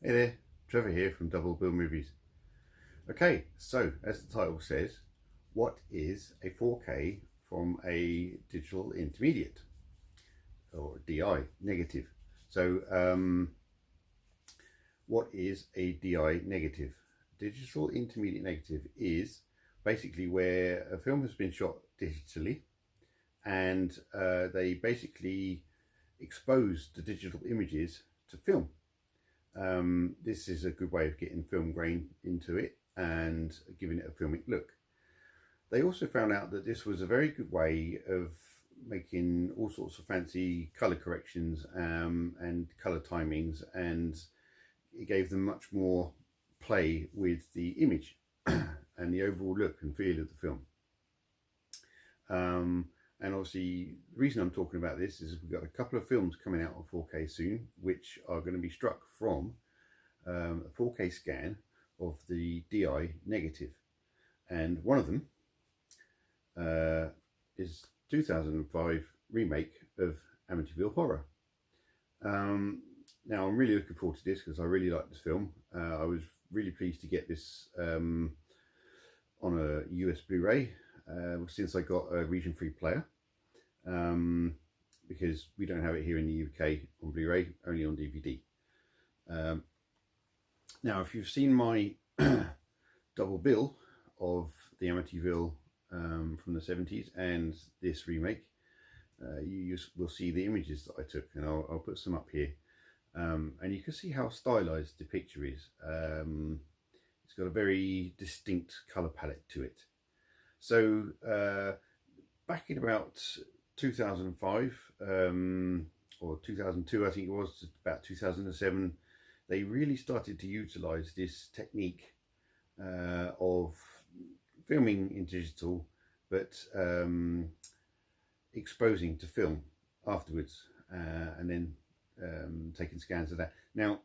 Hey there, Trevor here from Double Bill Movies. Okay, so as the title says, what is a 4K from a digital intermediate or DI negative? So, what is a DI negative? Digital intermediate negative is basically where a film has been shot digitally and they basically expose the digital images to film. This is a good way of getting film grain into it and giving it a filmic look. They also found out that this was a very good way of making all sorts of fancy color corrections and color timings, and it gave them much more play with the image and the overall look and feel of the film. And obviously, the reason I'm talking about this is we've got a couple of films coming out on 4K soon, which are going to be struck from a 4K scan of the DI negative. And one of them is 2005 remake of Amityville Horror. Now, I'm really looking forward to this because I really like this film. I was really pleased to get this on a US Blu-ray since I got a region free player, because we don't have it here in the UK on Blu-ray, only on DVD. Now, if you've seen my double bill of the Amityville from the 70s and this remake, you will see the images that I took, and I'll put some up here. And you can see how stylized the picture is. It's got a very distinct color palette to it. So back in about 2005 or 2002, I think it was, about 2007, they really started to utilize this technique of filming in digital, but exposing to film afterwards, and then taking scans of that. Now,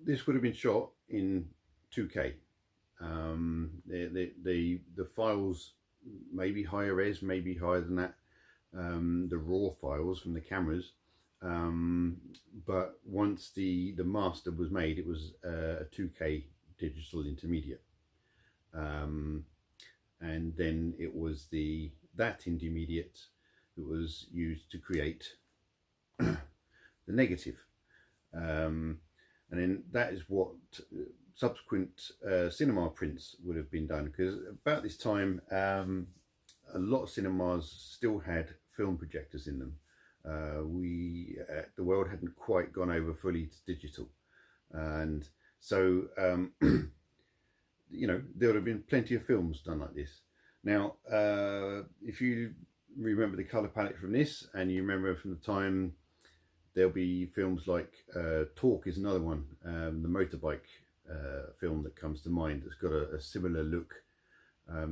this would have been shot in 2K. The files may be higher res, maybe higher than that, the raw files from the cameras, but once the master was made, it was a 2K digital intermediate, and then it was that intermediate that was used to create the negative, and then that is what subsequent cinema prints would have been done, because about this time a lot of cinemas still had film projectors in them. The world hadn't quite gone over fully to digital, and so you know, there would have been plenty of films done like this. Now, if you remember the color palette from this, and you remember from the time, there'll be films like Talk is another one, the motorbike film that comes to mind, that's got a similar look.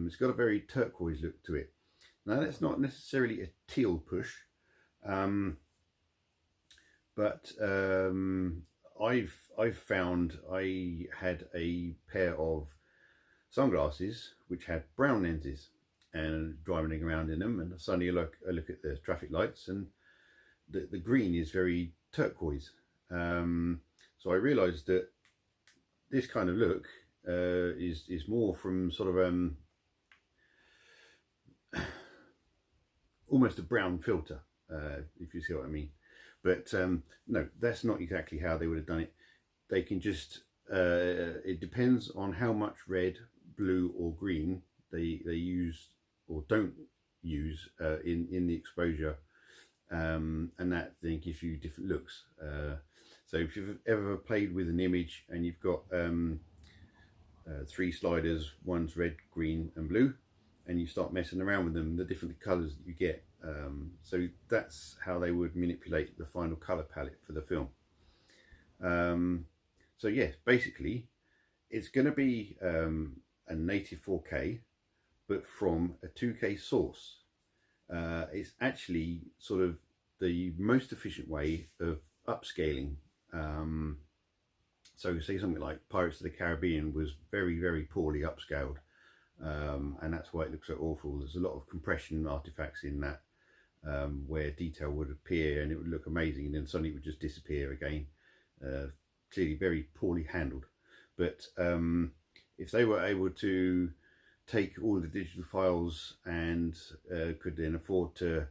It's got a very turquoise look to it. Now, that's not necessarily a teal push, but I've found I had a pair of sunglasses which had brown lenses, and driving around in them, and suddenly I look at the traffic lights, and the green is very turquoise. So I realised that this kind of look is more from sort of almost a brown filter, if you see what I mean. But no, that's not exactly how they would have done it. They can just, it depends on how much red, blue or green they use or don't use in the exposure, and that then gives you different looks. So if you've ever played with an image and you've got 3 sliders, one's red, green and blue, and you start messing around with them, the different colours that you get. So that's how they would manipulate the final colour palette for the film. So yes, basically it's going to be a native 4K, but from a 2K source. It's actually sort of the most efficient way of upscaling. So say something like Pirates of the Caribbean was very, very poorly upscaled, and that's why it looks so awful. There's a lot of compression artifacts in that, where detail would appear and it would look amazing, and then suddenly it would just disappear again. Clearly very poorly handled. But if they were able to take all the digital files and could then afford to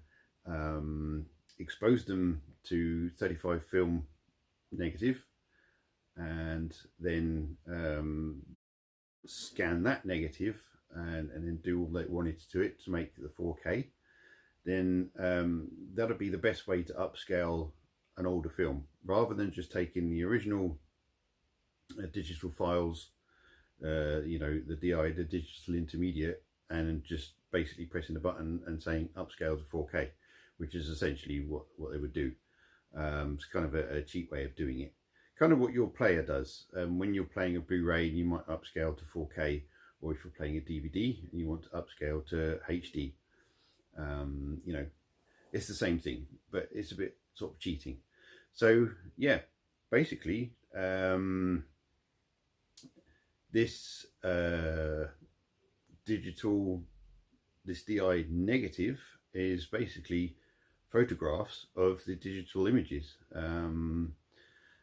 expose them to 35 film negative, and then scan that negative and then do all they wanted to it to make the 4K, then that'll be the best way to upscale an older film, rather than just taking the original digital files, you know, the DI, the digital intermediate, and just basically pressing the button and saying upscale to 4K, which is essentially what they would do. It's kind of a cheap way of doing it. Kind of what your player does. When you're playing a Blu-ray, you might upscale to 4K, or if you're playing a DVD and you want to upscale to HD. You know, it's the same thing, but it's a bit sort of cheating. So yeah, basically this this DI negative is basically photographs of the digital images.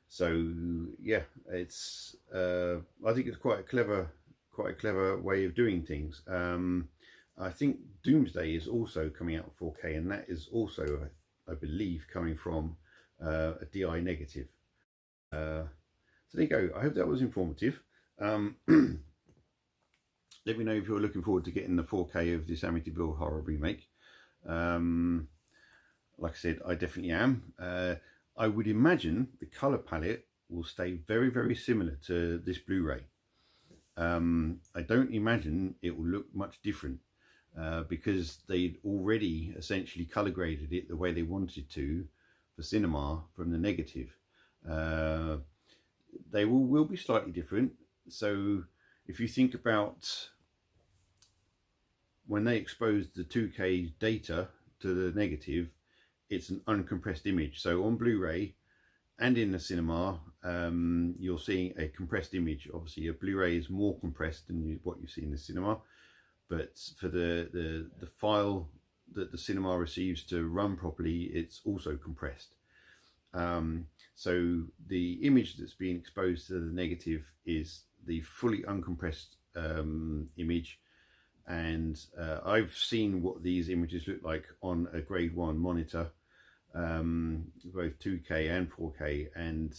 So yeah, it's I think it's quite a clever way of doing things. I think Doomsday is also coming out 4K, and that is also, I believe, coming from a DI negative. So there you go. I hope that was informative. Let me know if you're looking forward to getting the 4K of this Amityville Horror remake. Like I said, I definitely am. I would imagine the colour palette will stay very, very similar to this Blu-ray. I don't imagine it will look much different because they'd already essentially colour graded it the way they wanted to for cinema from the negative. They will be slightly different. So if you think about when they exposed the 2K data to the negative, it's an uncompressed image. So on Blu-ray and in the cinema, you're seeing a compressed image. Obviously a Blu-ray is more compressed than what you see in the cinema, but for the file that the cinema receives to run properly, it's also compressed. So the image that's being exposed to the negative is the fully uncompressed image, and I've seen what these images look like on a grade 1 monitor, both 2K and 4K, and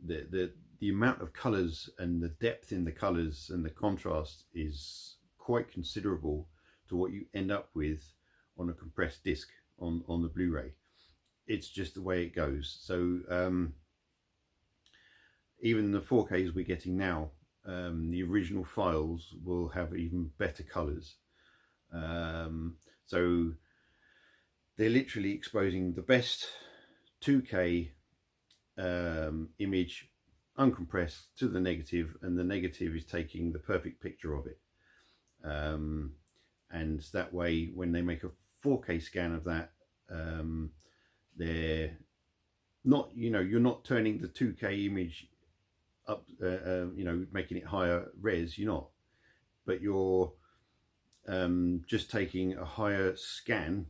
the amount of colors and the depth in the colors and the contrast is quite considerable to what you end up with on a compressed disc on the Blu-ray. It's just the way it goes. So even the 4Ks we're getting now, the original files will have even better colors. So they're literally exposing the best 2K image uncompressed to the negative, and the negative is taking the perfect picture of it. And that way, when they make a 4K scan of that, they're not, you know, you're not turning the 2K image up, you know, making it higher res, you're not, but you're just taking a higher scan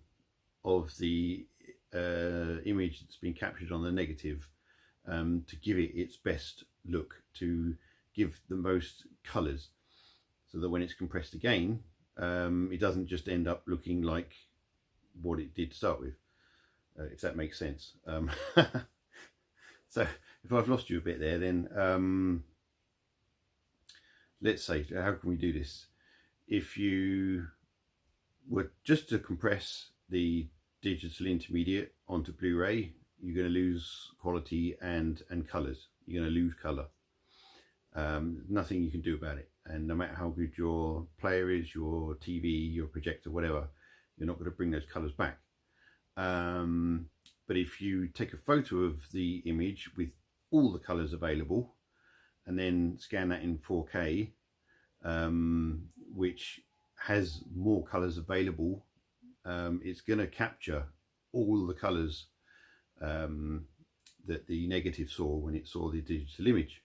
of the image that's been captured on the negative, to give it its best look, to give the most colors, so that when it's compressed again, it doesn't just end up looking like what it did to start with, if that makes sense. So if I've lost you a bit there, then let's say, how can we do this? If you were just to compress the digital intermediate onto Blu-ray, you're going to lose quality and colors. You're going to lose color. Nothing you can do about it. And no matter how good your player is, your TV, your projector, whatever, you're not going to bring those colors back. But if you take a photo of the image with all the colors available and then scan that in 4K, which has more colors available, it's going to capture all the colors that the negative saw when it saw the digital image.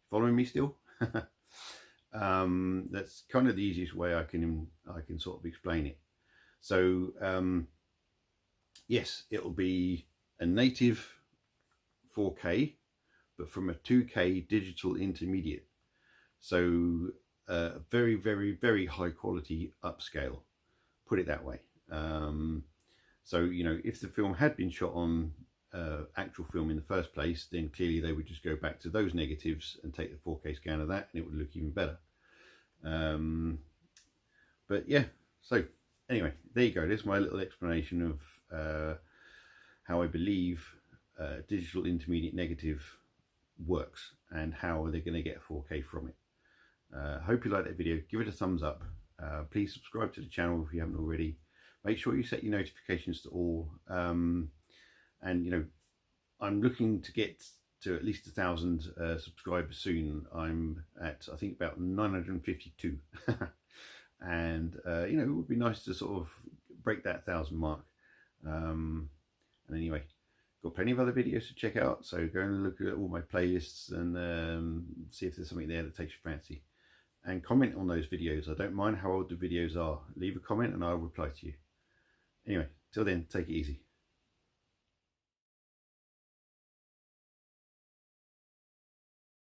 Following me still? That's kind of the easiest way I can sort of explain it. So yes, it'll be a native 4K, but from a 2K digital intermediate. So very, very, very high quality upscale, put it that way. So, you know, if the film had been shot on actual film in the first place, then clearly they would just go back to those negatives and take the 4K scan of that, and it would look even better. But yeah, so anyway, there you go. There's my little explanation of how I believe digital intermediate negative works and how they're going to get a 4K from it. Hope you like that video. Give it a thumbs up. Please subscribe to the channel if you haven't already. Make sure you set your notifications to all. And you know, I'm looking to get to at least 1,000 subscribers soon. I'm at, I think, about 952. And you know, it would be nice to sort of break that 1,000 mark. And anyway, got plenty of other videos to check out, so go and look at all my playlists and see if there's something there that takes your fancy, and comment on those videos. I don't mind how old the videos are. Leave a comment and I'll reply to you. Anyway, till then, take it easy.